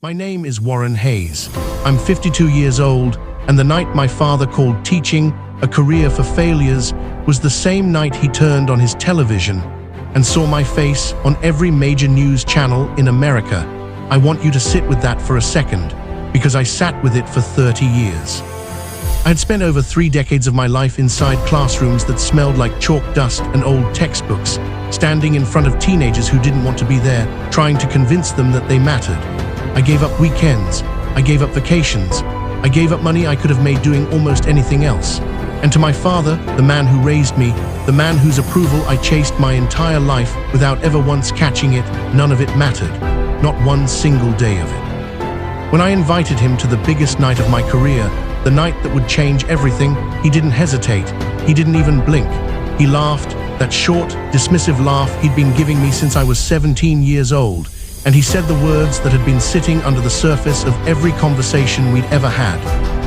My name is Warren Hayes. I'm 52 years old, and the night my father called teaching a career for failures was the same night he turned on his television and saw my face on every major news channel in America. I want you to sit with that for a second, because I sat with it for 30 years. I had spent over 3 decades of my life inside classrooms that smelled like chalk dust and old textbooks, standing in front of teenagers who didn't want to be there, trying to convince them that they mattered. I gave up weekends, I gave up vacations, I gave up money I could have made doing almost anything else. And to my father, the man who raised me, the man whose approval I chased my entire life without ever once catching it, none of it mattered. Not one single day of it. When I invited him to the biggest night of my career, the night that would change everything, he didn't hesitate. He didn't even blink. He laughed, that short, dismissive laugh he'd been giving me since I was 17 years old. And he said the words that had been sitting under the surface of every conversation we'd ever had.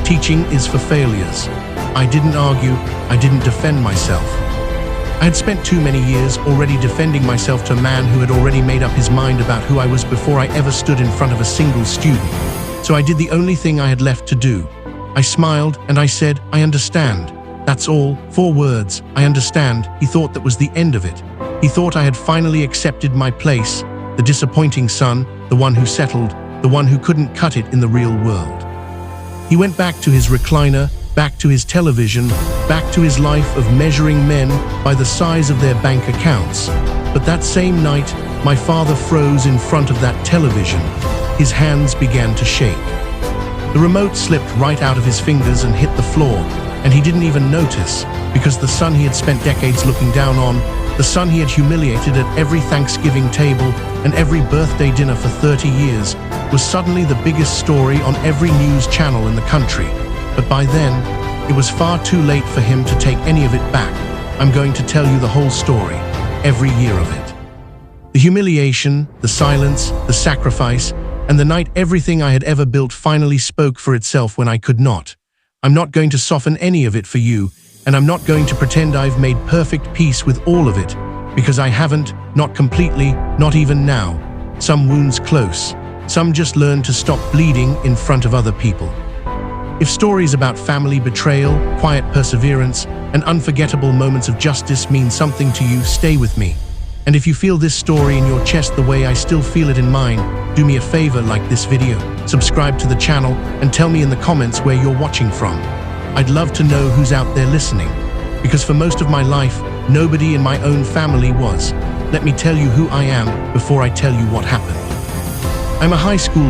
Teaching is for failures. I didn't argue, I didn't defend myself. I had spent too many years already defending myself to a man who had already made up his mind about who I was before I ever stood in front of a single student. So I did the only thing I had left to do. I smiled and I said, "I understand." That's all, 4 words, "I understand." He thought that was the end of it. He thought I had finally accepted my place, the disappointing son, the one who settled, the one who couldn't cut it in the real world. He went back to his recliner, back to his television, back to his life of measuring men by the size of their bank accounts. But that same night, my father froze in front of that television. His hands began to shake. The remote slipped right out of his fingers and hit the floor, and he didn't even notice, because the son he had spent decades looking down on, the son he had humiliated at every Thanksgiving table and every birthday dinner for 30 years, was suddenly the biggest story on every news channel in the country. But by then, it was far too late for him to take any of it back. I'm going to tell you the whole story, every year of it. The humiliation, the silence, the sacrifice, and the night everything I had ever built finally spoke for itself when I could not. I'm not going to soften any of it for you, and I'm not going to pretend I've made perfect peace with all of it, because I haven't, not completely, not even now. Some wounds close, some just learn to stop bleeding in front of other people. If stories about family betrayal, quiet perseverance, and unforgettable moments of justice mean something to you, stay with me. And if you feel this story in your chest the way I still feel it in mine, do me a favor, like this video, subscribe to the channel, and tell me in the comments where you're watching from. I'd love to know who's out there listening, because for most of my life, nobody in my own family was. Let me tell you who I am before I tell you what happened. I'm a high school